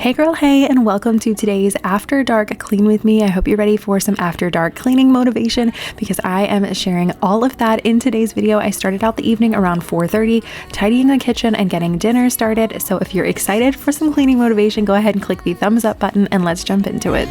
Hey girl, hey, and welcome to today's After Dark Clean with me. I hope you're ready for some after dark cleaning motivation because I am sharing all of that in today's video. I started out the evening around 4:30, tidying the kitchen and getting dinner started. So if you're excited for some cleaning motivation, go ahead and click the thumbs up button and let's jump into it.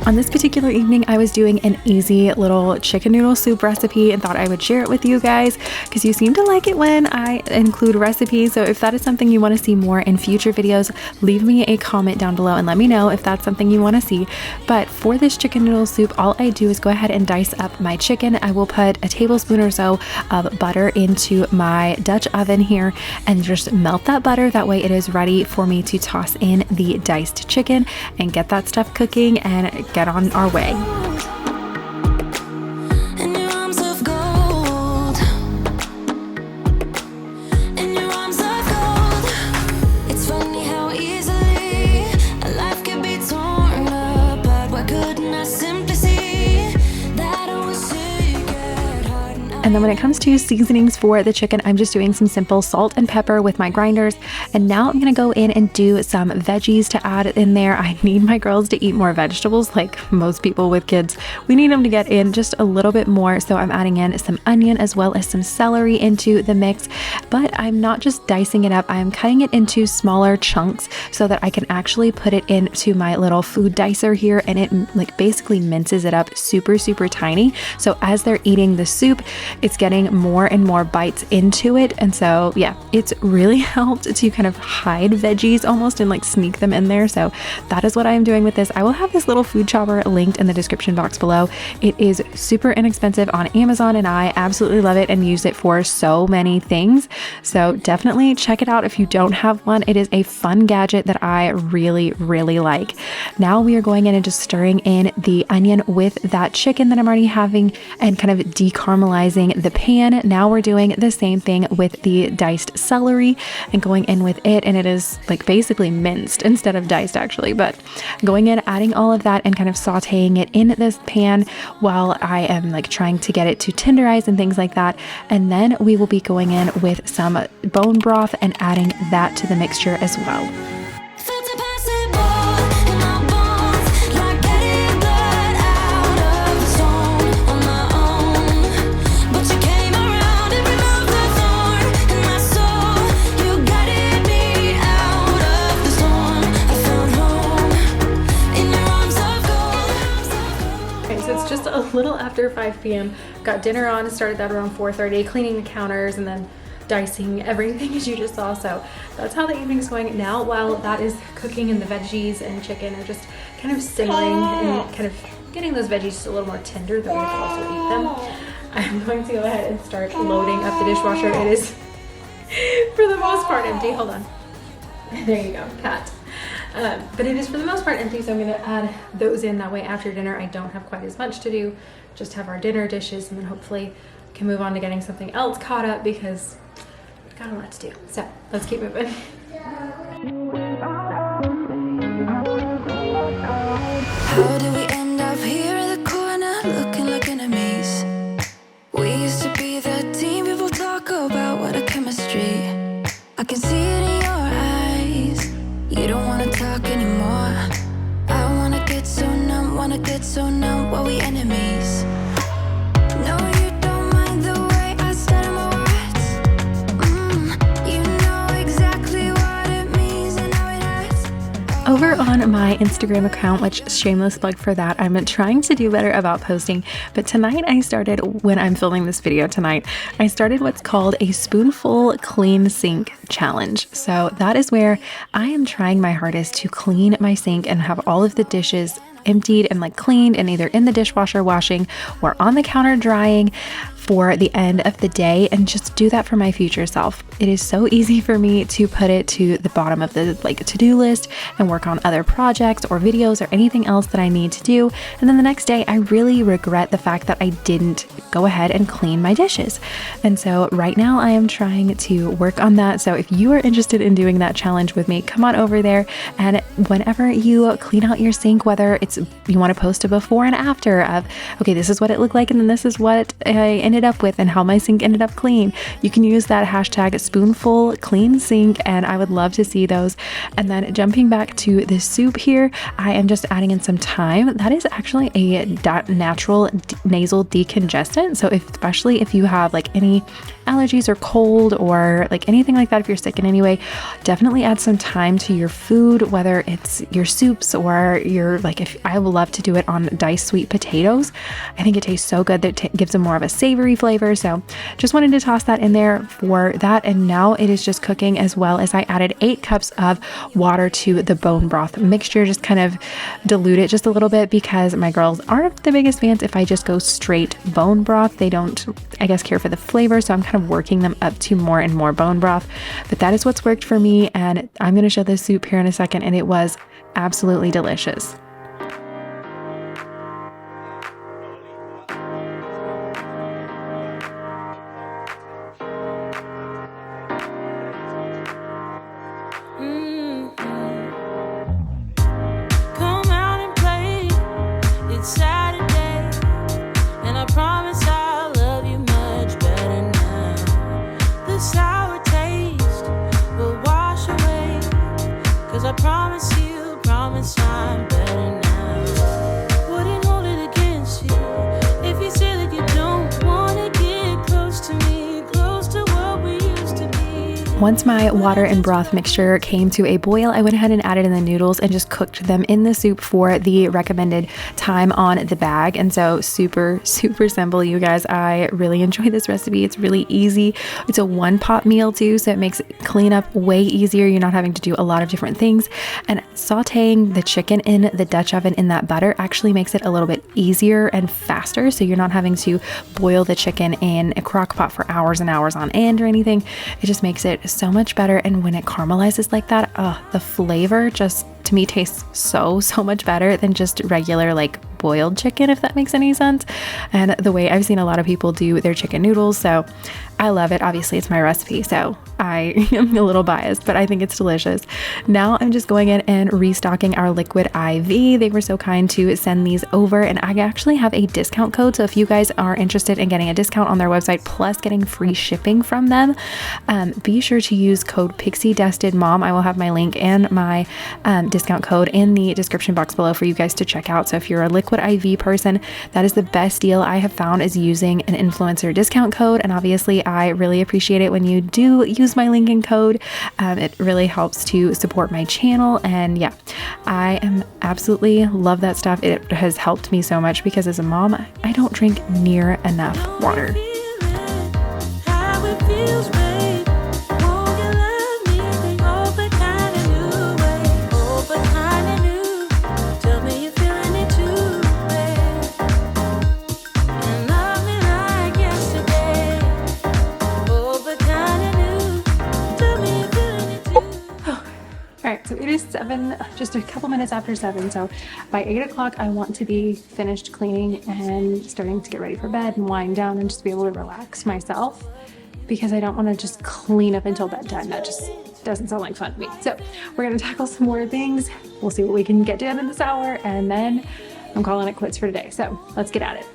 On this particular evening, I was doing an easy little chicken noodle soup recipe and thought I would share it with you guys because you seem to like it when I include recipes. So if that is something you want to see more in future videos, leave me a comment down below and let me know if that's something you want to see. But for this chicken noodle soup, all I do is go ahead and dice up my chicken. I will put a tablespoon or so of butter into my Dutch oven here and just melt that butter. That way it is ready for me to toss in the diced chicken and get that stuff cooking and get on our way. And then when it comes to seasonings for the chicken, I'm just doing some simple salt and pepper with my grinders. And now I'm going to go in and do some veggies to add in there. I need my girls to eat more vegetables, like most people with kids. We need them to get in just a little bit more. So I'm adding in some onion as well as some celery into the mix. But I'm not just dicing it up. I'm cutting it into smaller chunks so that I can actually put it into my little food dicer here. And it like basically minces it up super tiny. So as they're eating the soup, it's getting more and more bites into it. And so yeah, it's really helped to kind of hide veggies almost and like sneak them in there. So that is what I'm doing with this. I will have this little food chopper linked in the description box below. It is super inexpensive on Amazon and I absolutely love it and use it for so many things. So definitely check it out if you don't have one. It is a fun gadget that I really like. Now we are going in and just stirring in the onion with that chicken that I'm already having and kind of decaramelizing the pan. Now we're doing the same thing with the diced celery and going in with it, and it is like basically minced instead of diced actually, but going in, adding all of that and kind of sauteing it in this pan while I am like trying to get it to tenderize and things like that. And then we will be going in with some bone broth and adding that to the mixture as well. Just a little after 5 p.m. Got dinner on, started that around 4:30, cleaning the counters and then dicing everything as you just saw. So that's how the evening's going now. While that is cooking and the veggies and chicken are just kind of simmering and kind of getting those veggies just a little more tender that we can also eat them, I'm going to go ahead and start loading up the dishwasher. It is for the most part empty. Hold on. There you go, cat. But it is for the most part empty, so I'm going to add those in. That way after dinner I don't have quite as much to do, just have our dinner dishes, and then hopefully can move on to getting something else caught up because we've got a lot to do. So let's keep moving. How did we end up here in the corner looking like enemies? We used to be the team people talk about, what a chemistry. I can see it in your eyes. You don't wanna talk anymore. I wanna get so numb while we enemies. No, you don't mind the way I stutter my words. You know exactly what it means and how it hurts. Over on my Instagram account, which shameless plug for that, I'm trying to do better about posting, but tonight I started, when I'm filming this video tonight, I started what's called a spoonful clean sink challenge. So that is where I am trying my hardest to clean my sink and have all of the dishes emptied and like cleaned and either in the dishwasher washing or on the counter drying for the end of the day, and just do that for my future self. It is so easy for me to put it to the bottom of the like to-do list and work on other projects or videos or anything else that I need to do. And then the next day I really regret the fact that I didn't go ahead and clean my dishes. And so right now I am trying to work on that. So if you are interested in doing that challenge with me, come on over there, and whenever you clean out your sink, whether it's you want to post a before and after of, okay, this is what it looked like and then this is what I ended up with and how my sink ended up clean, you can use that hashtag spoonful clean sink, and I would love to see those. And then jumping back to the soup here, I am just adding in some thyme. That is actually a natural nasal decongestant. So especially if you have like any allergies or cold or like anything like that, if you're sick in any way, definitely add some thyme to your food, whether it's your soups or your like, if I would love to do it on diced sweet potatoes. I think it tastes so good that it gives them more of a savory flavor. So just wanted to toss that in there for that. And now it is just cooking, as well as I added 8 cups of water to the bone broth mixture. Just kind of dilute it just a little bit because my girls aren't the biggest fans if I just go straight bone broth. They don't, I guess, care for the flavor. So I'm kind of working them up to more and more bone broth, but that is what's worked for me. And I'm going to show this soup here in a second, and it was absolutely delicious. Once my water and broth mixture came to a boil, I went ahead and added in the noodles and just cooked them in the soup for the recommended time on the bag. And so super simple, you guys. I really enjoy this recipe. It's really easy. It's a one pot meal too, so it makes cleanup way easier. You're not having to do a lot of different things. And sauteing the chicken in the Dutch oven in that butter actually makes it a little bit easier and faster. So you're not having to boil the chicken in a crock pot for hours and hours on end or anything. It just makes it so much better. And when it caramelizes like that, the flavor just to me tastes so much better than just regular like boiled chicken, if that makes any sense. And the way I've seen a lot of people do their chicken noodles, so I love it. Obviously it's my recipe, so I am a little biased, but I think it's delicious. Now I'm just going in and restocking our liquid IV. They were so kind to send these over, and I actually have a discount code. So if you guys are interested in getting a discount on their website plus getting free shipping from them, be sure to use code PixieDustedMom. I will have my link and my discount code in the description box below for you guys to check out. So if you're a liquid IV person, that is the best deal I have found, is using an influencer discount code. And obviously I really appreciate it when you do use my link and code. It really helps to support my channel. And yeah, I am absolutely love that stuff. It has helped me so much because as a mom, I don't drink near enough water. So it is 7, just a couple minutes after 7. So by 8 o'clock, I want to be finished cleaning and starting to get ready for bed and wind down and just be able to relax myself, because I don't want to just clean up until bedtime. That just doesn't sound like fun to me. So we're going to tackle some more things. We'll see what we can get done in this hour, and then I'm calling it quits for today. So let's get at it.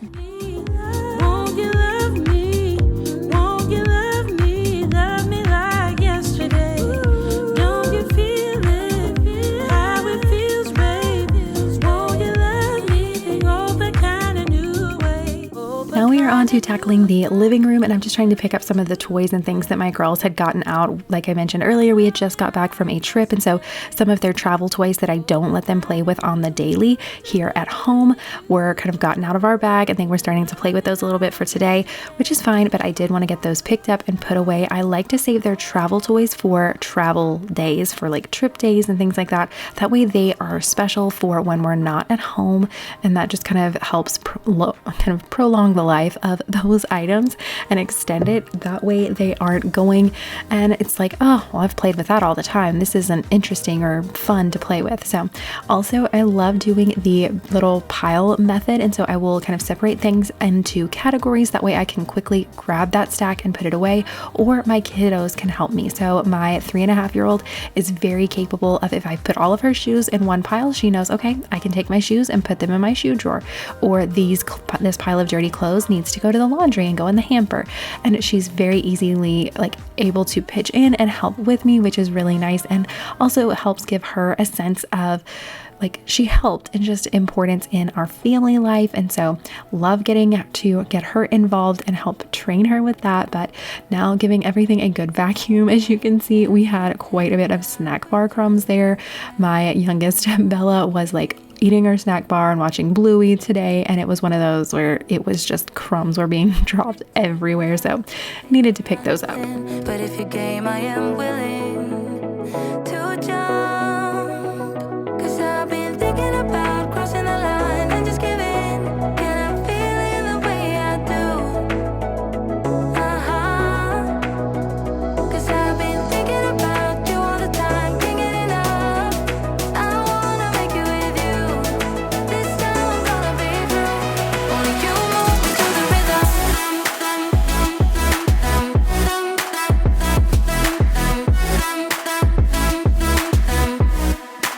Now we are on on to tackling the living room, and I'm just trying to pick up some of the toys and things that my girls had gotten out. Like I mentioned earlier, we had just got back from a trip, and so some of their travel toys that I don't let them play with on the daily here at home were kind of gotten out of our bag, and they were starting to play with those a little bit for today, which is fine, but I did want to get those picked up and put away. I like to save their travel toys for travel days, for like trip days and things like that. That way they are special for when we're not at home, and that just kind of helps prolong the life of those items and extend it. That way they aren't going and it's like, oh, well, I've played with that all the time. This isn't interesting or fun to play with. So also I love doing the little pile method, and so I will kind of separate things into categories. That way I can quickly grab that stack and put it away, or my kiddos can help me. So my 3.5-year-old is very capable of, if I put all of her shoes in one pile, she knows, okay, I can take my shoes and put them in my shoe drawer, or this pile of dirty clothes needs to go to the laundry and go in the hamper. And she's very easily like able to pitch in and help with me, which is really nice, and also helps give her a sense of like she helped and just importance in our family life. And so love getting to get her involved and help train her with that. But now giving everything a good vacuum. As you can see, we had quite a bit of snack bar crumbs there. My youngest Bella was like eating her snack bar and watching Bluey today, and it was one of those where it was just crumbs were being dropped everywhere, so I needed to pick those up. But if you're game, I am willing to jump, 'cause I've been thinking about crossing the line and just giving, and I'm feeling the way I do. 'Cause I've been thinking about you all the time, can't get enough. I wanna make it with you. This time I'm gonna be through. Only you move me to the rhythm.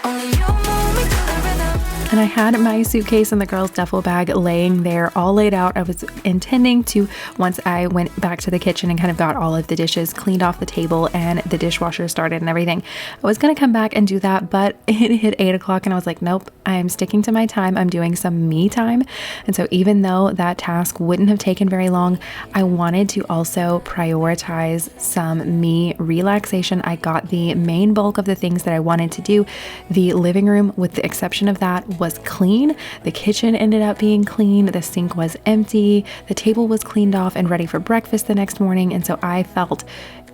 Only you move me to the rhythm. And I had my suitcase and the girls' duffel bag laying there, all laid out. I was intending to, once I went back to the kitchen and kind of got all of the dishes cleaned off the table and the dishwasher started and everything, I was going to come back and do that, but it hit 8 o'clock and I was like, nope, I'm sticking to my time. I'm doing some me time. And so even though that task wouldn't have taken very long, I wanted to also prioritize some me relaxation. I got the main bulk of the things that I wanted to do. The living room, with the exception of that, was clean. The kitchen ended up being clean. The sink was empty. The table was cleaned off and ready for breakfast the next morning. And so I felt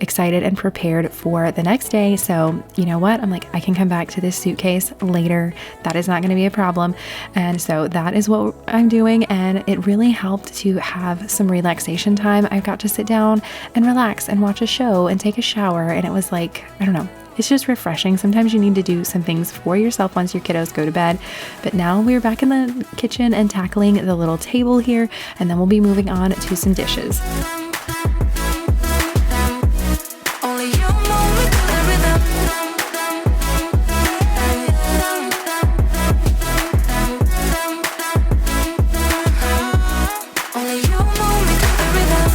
excited and prepared for the next day. So you know what? I'm like, I can come back to this suitcase later. That is not going to be a problem. And so that is what I'm doing. And it really helped to have some relaxation time. I got to sit down and relax and watch a show and take a shower. And it was like, I don't know. It's just refreshing. Sometimes you need to do some things for yourself once your kiddos go to bed. But now we're back in the kitchen and tackling the little table here, and then we'll be moving on to some dishes. Only you move me to the rhythm. Only you move me to the rhythm.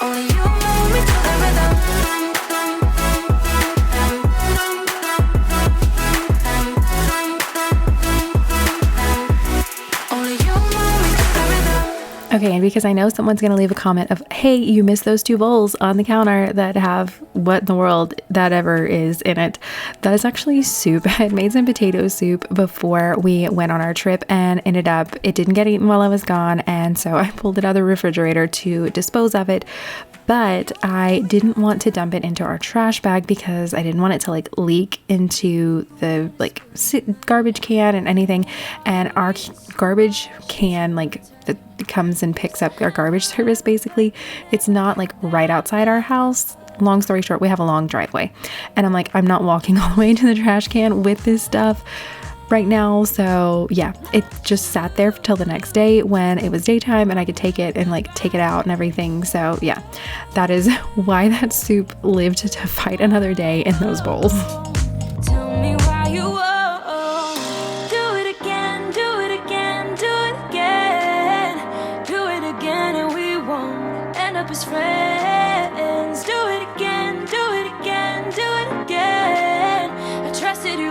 Only you move me to the rhythm. Only you move me to the rhythm. Okay, and because I know someone's going to leave a comment of, hey, you missed those 2 bowls on the counter that have what in the world that ever is in it. That is actually soup. I had made some potato soup before we went on our trip and it didn't get eaten while I was gone. And so I pulled it out of the refrigerator to dispose of it. But I didn't want to dump it into our trash bag because I didn't want it to like leak into the like garbage can and anything. And our garbage can, like, that comes and picks up our garbage service, basically, it's not like right outside our house. Long story short, we have a long driveway, and I'm like, I'm not walking all the way to the trash can with this stuff right now. So yeah, it just sat there till the next day when it was daytime and I could take it and like take it out and everything. So yeah, that is why that soup lived to fight another day in those bowls. Tell me why you won't do it again, do it again, do it again, do it again, and we won't end up as friends. Do it again, do it again, do it again. I trusted you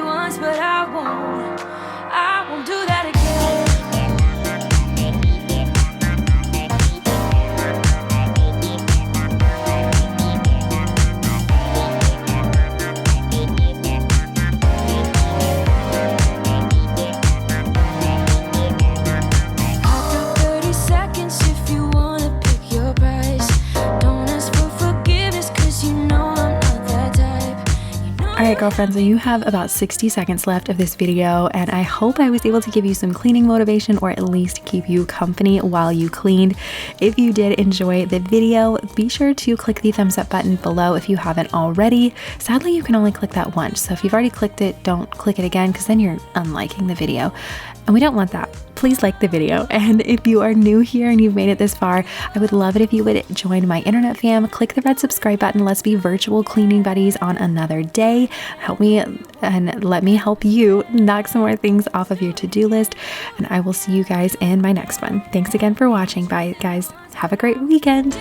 Alright girlfriends, so you have about 60 seconds left of this video, and I hope I was able to give you some cleaning motivation or at least keep you company while you cleaned. If you did enjoy the video, be sure to click the thumbs up button below if you haven't already. Sadly, you can only click that once, so if you've already clicked it, don't click it again because then you're unliking the video. And we don't want that. Please like the video. And if you are new here and you've made it this far, I would love it if you would join my internet fam. Click the red subscribe button. Let's be virtual cleaning buddies on another day. Help me and let me help you knock some more things off of your to-do list. And I will see you guys in my next one. Thanks again for watching. Bye, guys. Have a great weekend.